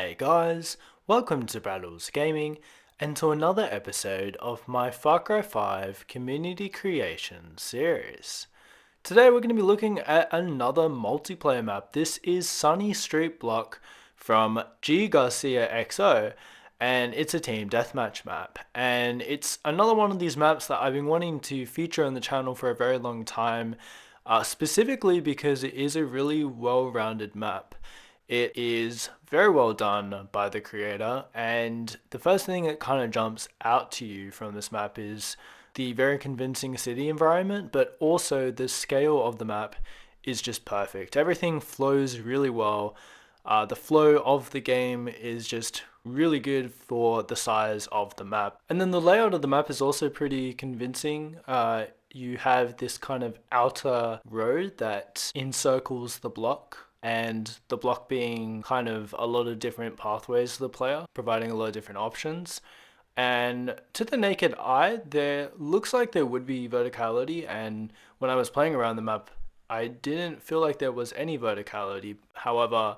Hey guys, welcome to Braddels Gaming and to another episode of my Far Cry 5 community creation series. Today we're going to be looking at another multiplayer map. This is Sunny Street Block from GGARCIAXO, and it's a team deathmatch map. And it's another one of these maps that I've been wanting to feature on the channel for a very long time, specifically because it is a really well-rounded map. It is very well done by the creator, and the first thing that kind of jumps out to you from this map is the very convincing city environment, but also the scale of the map is just perfect. Everything flows really well. The flow of the game is just really good for the size of the map. And then the layout of the map is also pretty convincing. You have this kind of outer road that encircles the block, and the block being kind of a lot of different pathways to the player, providing a lot of different options. And to the naked eye, there looks like there would be verticality, and when I was playing around the map, I didn't feel like there was any verticality. However,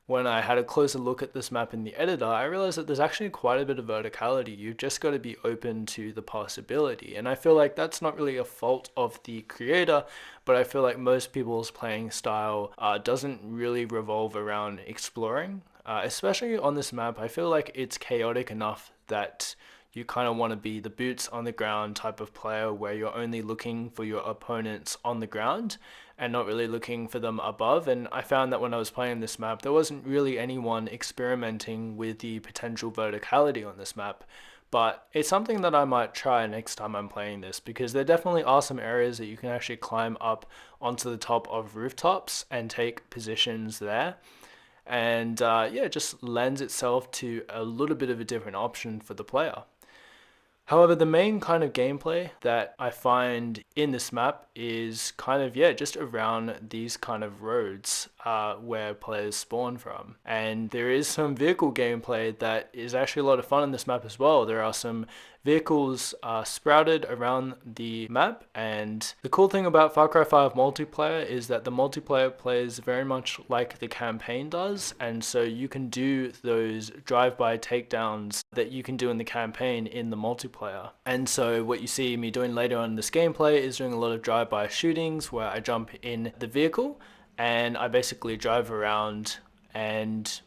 when I had a closer look at this map in the editor, I realized that there's actually quite a bit of verticality. You've just got to be open to the possibility. And I feel like that's not really a fault of the creator, but I feel like most people's playing style doesn't really revolve around exploring. Especially on this map, I feel like it's chaotic enough that you kind of want to be the boots on the ground type of player where you're only looking for your opponents on the ground and not really looking for them above. And I found that when I was playing this map, there wasn't really anyone experimenting with the potential verticality on this map. But it's something that I might try next time I'm playing this, because there definitely are some areas that you can actually climb up onto the top of rooftops and take positions there. And yeah, it just lends itself to a little bit of a different option for the player. However, the main kind of gameplay that I find in this map is kind of, yeah, just around these kind of roads where players spawn from. And there is some vehicle gameplay that is actually a lot of fun in this map as well. There are some vehicles sprouted around the map, and the cool thing about Far Cry 5 multiplayer is that the multiplayer plays very much like the campaign does, and so you can do those drive-by takedowns that you can do in the campaign in the multiplayer. And so what you see me doing later on in this gameplay is doing a lot of drive-by shootings where I jump in the vehicle and I basically drive around and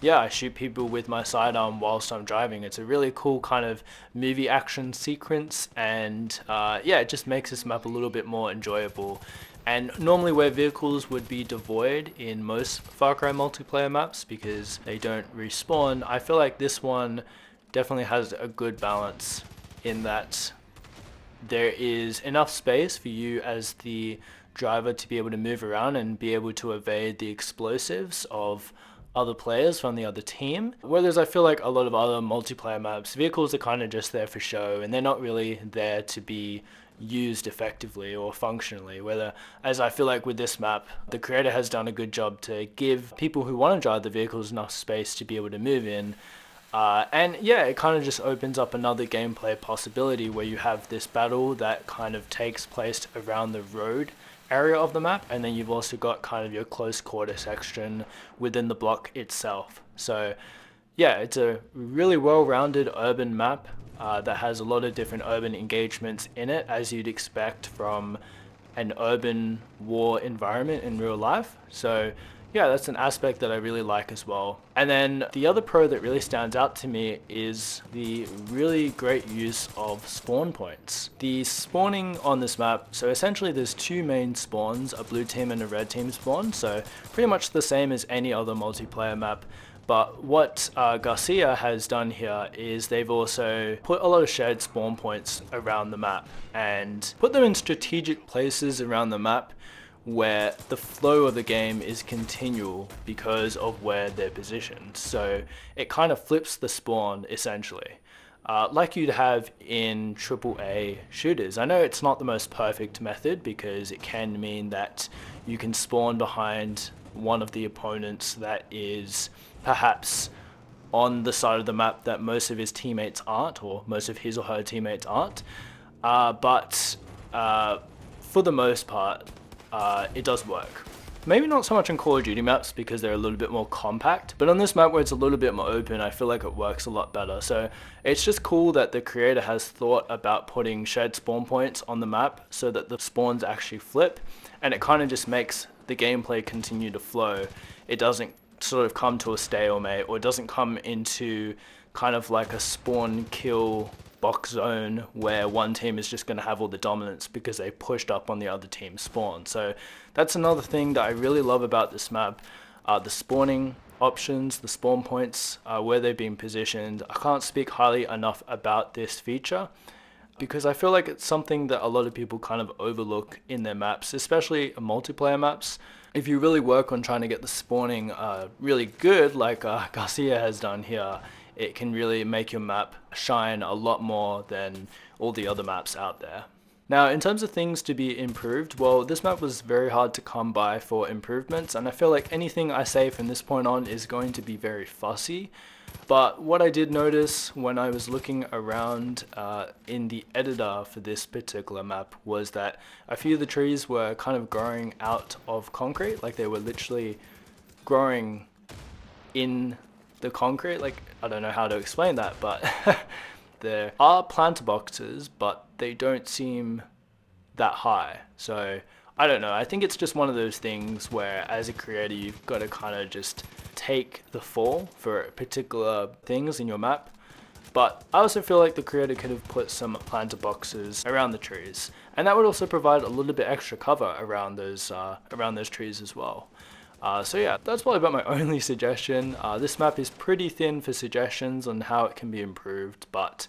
yeah, I shoot people with my sidearm whilst I'm driving. It's a really cool kind of movie action sequence, and yeah, it just makes this map a little bit more enjoyable. And normally where vehicles would be devoid in most Far Cry multiplayer maps because they don't respawn, I feel like this one definitely has a good balance in that there is enough space for you as the driver to be able to move around and be able to evade the explosives of other players from the other team. Whereas I feel like a lot of other multiplayer maps, vehicles are kind of just there for show and they're not really there to be used effectively or functionally. As I feel like with this map, the creator has done a good job to give people who want to drive the vehicles enough space to be able to move in. And yeah, it kind of just opens up another gameplay possibility where you have this battle that kind of takes place around the road area of the map, and then you've also got kind of your close quarter section within the block itself. So yeah, it's a really well-rounded urban map that has a lot of different urban engagements in it, as you'd expect from an urban war environment in real life. So yeah, that's an aspect that I really like as well. And then the other pro that really stands out to me is the really great use of spawn points. The spawning on this map, so essentially there's two main spawns, a blue team and a red team spawn, so pretty much the same as any other multiplayer map. But what Garcia has done here is they've also put a lot of shared spawn points around the map and put them in strategic places around the map where the flow of the game is continual because of where they're positioned. So it kind of flips the spawn essentially, like you'd have in AAA shooters. I know it's not the most perfect method because it can mean that you can spawn behind one of the opponents that is perhaps on the side of the map that most of his teammates aren't, or most of his or her teammates aren't. But for the most part, it does work. maybe not so much on Call of Duty maps because they're a little bit more compact, but on this map where it's a little bit more open, I feel like it works a lot better. So it's just cool that the creator has thought about putting shared spawn points on the map so that the spawns actually flip, and it kind of just makes the gameplay continue to flow. It doesn't sort of come to a stalemate, or it doesn't come into kind of like a spawn kill box zone where one team is just going to have all the dominance because they pushed up on the other team's spawn. So that's another thing that I really love about this map. The spawning options, the spawn points, where they've been positioned. I can't speak highly enough about this feature because I feel like it's something that a lot of people kind of overlook in their maps, especially multiplayer maps. If you really work on trying to get the spawning really good, like Garcia has done here, it can really make your map shine a lot more than all the other maps out there. Now, in terms of things to be improved, well, this map was very hard to come by for improvements, and I feel like anything I say from this point on is going to be very fussy. But what I did notice when I was looking around in the editor for this particular map was that a few of the trees were kind of growing out of concrete, like they were literally growing in the concrete. Like, I don't know how to explain that, but there are planter boxes, but they don't seem that high. So I don't know, I think it's just one of those things where as a creator you've got to kind of just take the fall for particular things in your map. But I also feel like the creator could have put some planter boxes around the trees, and that would also provide a little bit extra cover around those trees as well. So yeah, that's probably about my only suggestion. This map is pretty thin for suggestions on how it can be improved, but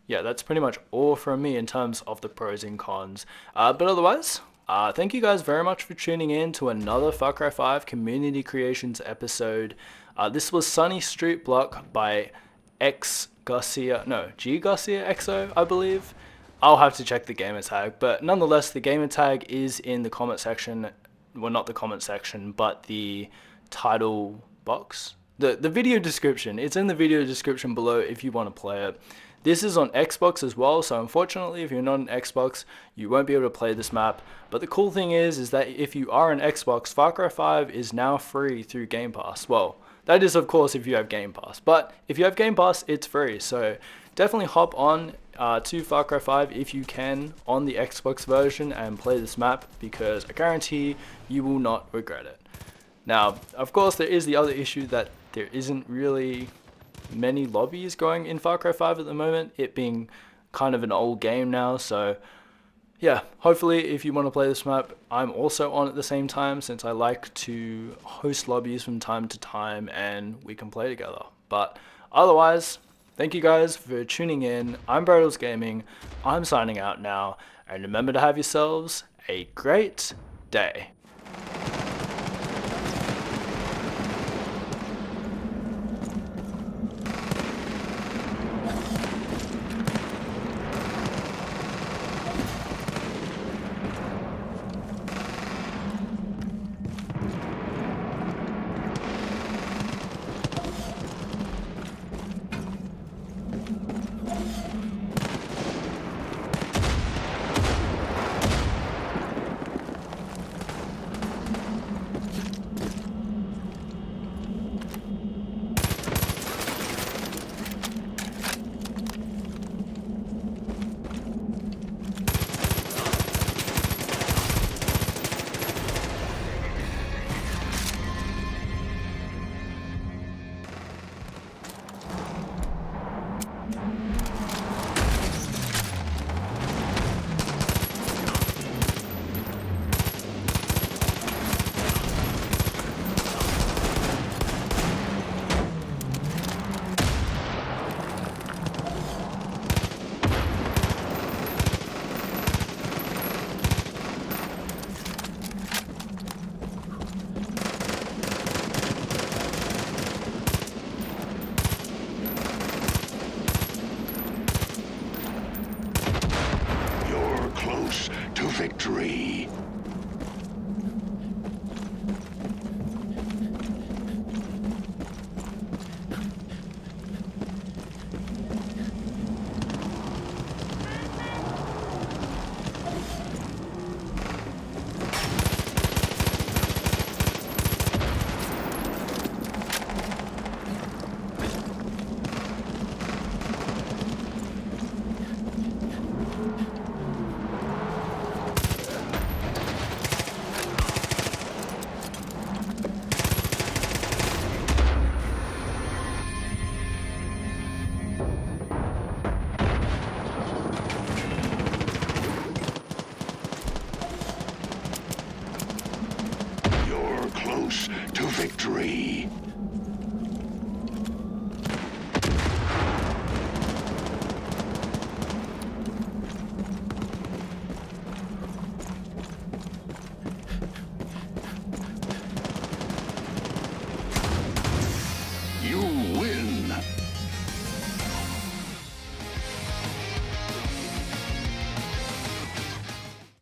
yeah, that's pretty much all from me in terms of the pros and cons. But otherwise, thank you guys very much for tuning in to another Far Cry 5 Community Creations episode. This was Sunny Street Block by GGARCIAXO, I believe. I'll have to check the gamer tag, but nonetheless, the gamer tag is in the comment section. Well, not the comment section, but the title box. The video description. It's in the video description below if you want to play it. This is on Xbox as well, so unfortunately if you're not on Xbox, you won't be able to play this map. But the cool thing is that if you are on Xbox, Far Cry 5 is now free through Game Pass. Well, that is of course if you have Game Pass, but if you have Game Pass, it's free. So definitely hop on to Far Cry 5 if you can on the Xbox version and play this map, because I guarantee you will not regret it. Now, of course, there is the other issue that there isn't really many lobbies going in Far Cry 5 at the moment, it being kind of an old game now. So yeah, hopefully if you want to play this map, I'm also on at the same time, since I like to host lobbies from time to time and we can play together. But otherwise, thank you guys for tuning in. I'm Braddels Gaming. I'm signing out now, and remember to have yourselves a great day. To victory. victory.